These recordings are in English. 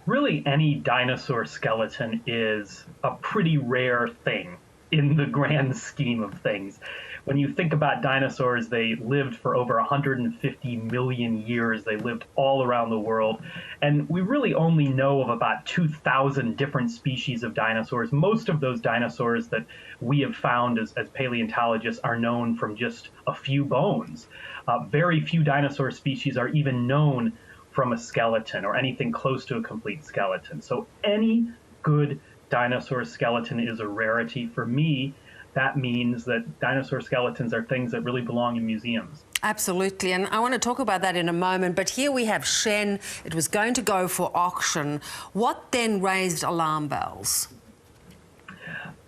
really any dinosaur skeleton is a pretty rare thing in the grand scheme of things. When you think about dinosaurs, they lived for over 150 million years. They lived all around the world. And we really only know of about 2,000 different species of dinosaurs. Most of those dinosaurs that we have found as paleontologists are known from just a few bones. Very few dinosaur species are even known from a skeleton or anything close to a complete skeleton. So any good dinosaur skeleton is a rarity. For me, that means that dinosaur skeletons are things that really belong in museums. Absolutely, and I want to talk about that in a moment, but here we have Shen. It was going to go for auction. What then raised alarm bells?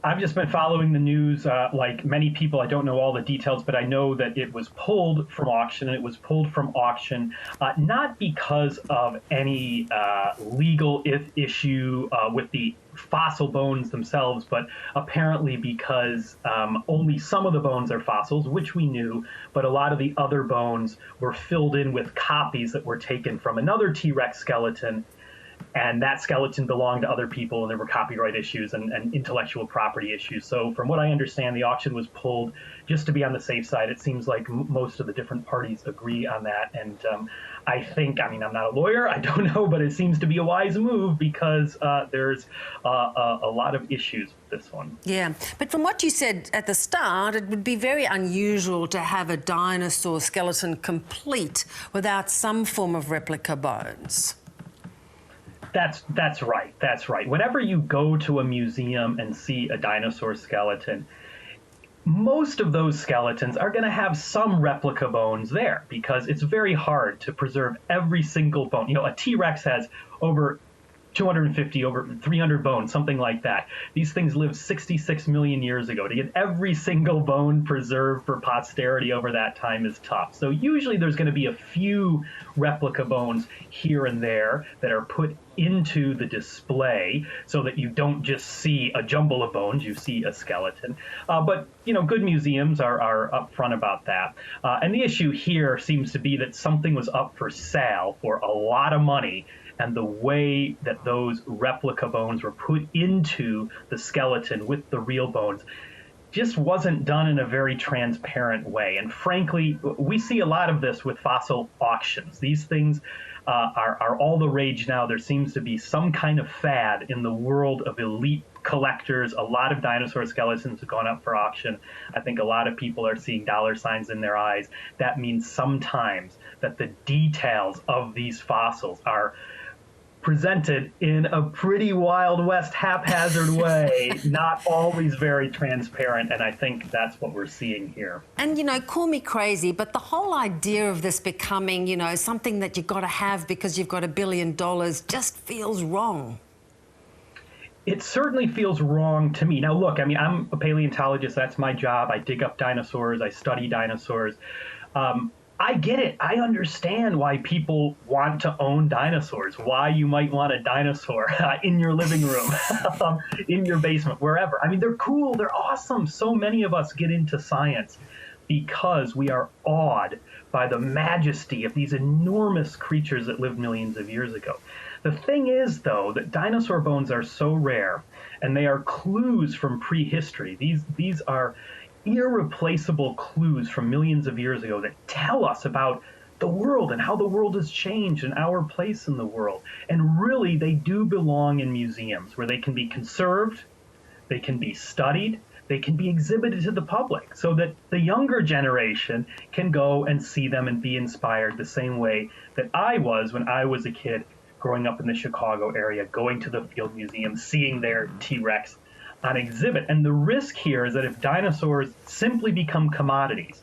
I've just been following the news like many people. I don't know all the details, but I know that it was pulled from auction, and it was pulled from auction not because of any legal issue with the fossil bones themselves, but apparently because only some of the bones are fossils, which we knew, but a lot of the other bones were filled in with copies that were taken from another T-Rex skeleton. And that skeleton belonged to other people, and there were copyright issues and intellectual property issues. So from what I understand, the auction was pulled just to be on the safe side. It seems like most of the different parties agree on that. And I think, I mean, I'm not a lawyer, I don't know, but it seems to be a wise move because there's a lot of issues with this one. Yeah, but from what you said at the start, it would be very unusual to have a dinosaur skeleton complete without some form of replica bones. That's right. That's right. Whenever you go to a museum and see a dinosaur skeleton, most of those skeletons are going to have some replica bones there because it's very hard to preserve every single bone. You know, a T-Rex has over 250, over 300 bones, something like that. These things lived 66 million years ago. To get every single bone preserved for posterity over that time is tough. So usually there's going to be a few replica bones here and there that are put into the display so that you don't just see a jumble of bones, you see a skeleton. But, you know, good museums are upfront about that. And the issue here seems to be that something was up for sale for a lot of money, and the way that those replica bones were put into the skeleton with the real bones just wasn't done in a very transparent way. And frankly, we see a lot of this with fossil auctions. These things are all the rage now. There seems to be some kind of fad in the world of elite collectors. A lot of dinosaur skeletons have gone up for auction. I think a lot of people are seeing dollar signs in their eyes. That means sometimes that the details of these fossils are presented in a pretty Wild West haphazard way, not always very transparent, and I think that's what we're seeing here. And, you know, call me crazy, but the whole idea of this becoming, you know, something that you've got to have because you've got $1 billion just feels wrong. It certainly feels wrong to me. Now, look, I mean, I'm a paleontologist. That's my job. I dig up dinosaurs. I study dinosaurs. I get it. I understand why people want to own dinosaurs, why you might want a dinosaur in your living room, in your basement, wherever. I mean, they're cool. They're awesome. So many of us get into science because we are awed by the majesty of these enormous creatures that lived millions of years ago. The thing is, though, that dinosaur bones are so rare, and they are clues from prehistory. These are irreplaceable clues from millions of years ago that tell us about the world and how the world has changed and our place in the world. And really, they do belong in museums where they can be conserved, they can be studied, they can be exhibited to the public so that the younger generation can go and see them and be inspired the same way that I was when I was a kid growing up in the Chicago area, going to the Field Museum, seeing their T-Rex on exhibit. And the risk here is that if dinosaurs simply become commodities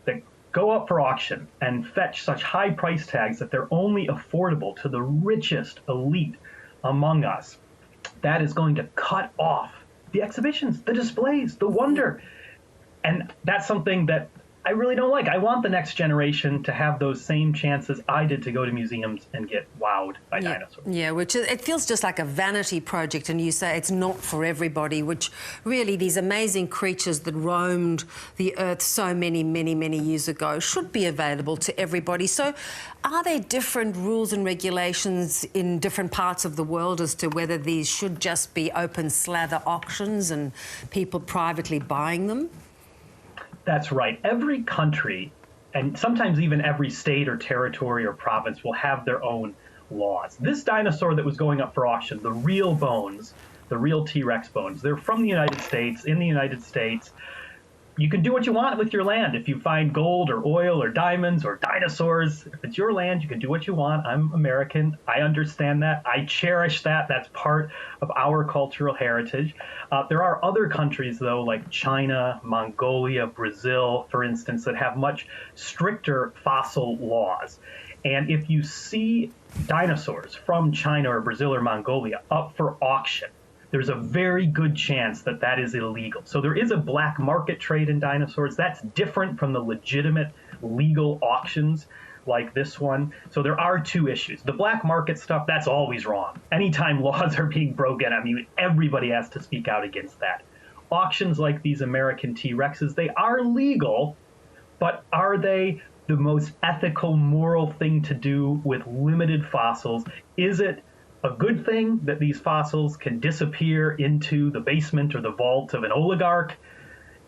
that go up for auction and fetch such high price tags that they're only affordable to the richest elite among us, that is going to cut off the exhibitions, the displays, the wonder. And that's something that I really don't like. I want the next generation to have those same chances I did to go to museums and get wowed by dinosaurs. Yeah, which it feels just like a vanity project, and you say it's not for everybody, which really these amazing creatures that roamed the earth so many, many, many years ago should be available to everybody. So are there different rules and regulations in different parts of the world as to whether these should just be open slather auctions and people privately buying them? That's right. Every country, and sometimes even every state or territory or province, will have their own laws. This dinosaur that was going up for auction, the real bones, the real T-Rex bones, they're from the United States, in the United States. You can do what you want with your land. If you find gold or oil or diamonds or dinosaurs, if it's your land, you can do what you want. I'm American. I understand that. I cherish that. That's part of our cultural heritage. There are other countries, though, like China, Mongolia, Brazil, for instance, that have much stricter fossil laws. And if you see dinosaurs from China or Brazil or Mongolia up for auction, there's a very good chance that that is illegal. So there is a black market trade in dinosaurs. That's different from the legitimate legal auctions like this one. So there are two issues. The black market stuff, that's always wrong. Anytime laws are being broken, I mean, everybody has to speak out against that. Auctions like these American T-Rexes, they are legal, but are they the most ethical, moral thing to do with limited fossils? Is it a good thing that these fossils can disappear into the basement or the vault of an oligarch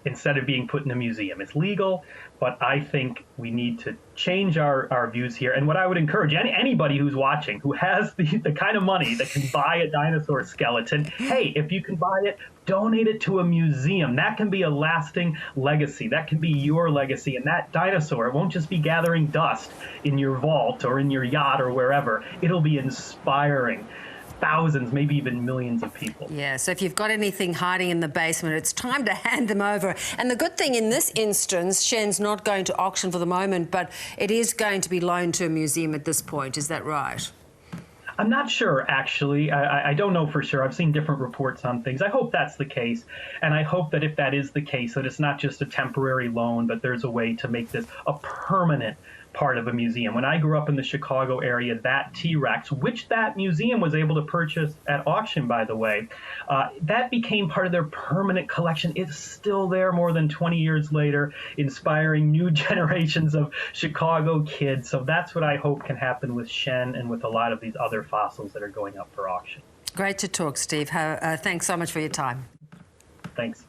instead of being put in a museum? It's legal, but I think we need to change our views here. And what I would encourage anybody who's watching, who has the kind of money that can buy a dinosaur skeleton, hey, if you can buy it, donate it to a museum. That can be a lasting legacy. That can be your legacy. And that dinosaur, it won't just be gathering dust in your vault or in your yacht or wherever. It'll be inspiring thousands, maybe even millions of people. Yeah, so if you've got anything hiding in the basement, it's time to hand them over. And the good thing in this instance, Shen's not going to auction for the moment, but it is going to be loaned to a museum at this point. Is that right? I'm not sure, actually. I don't know for sure. I've seen different reports on things. I hope that's the case. And I hope that if that is the case, that it's not just a temporary loan, but there's a way to make this a permanent part of a museum. When I grew up in the Chicago area, that T-Rex, which that museum was able to purchase at auction, by the way, that became part of their permanent collection. It's still there more than 20 years later, inspiring new generations of Chicago kids. So that's what I hope can happen with Shen and with a lot of these other fossils that are going up for auction. Great to talk, Steve. Thanks so much for your time. Thanks.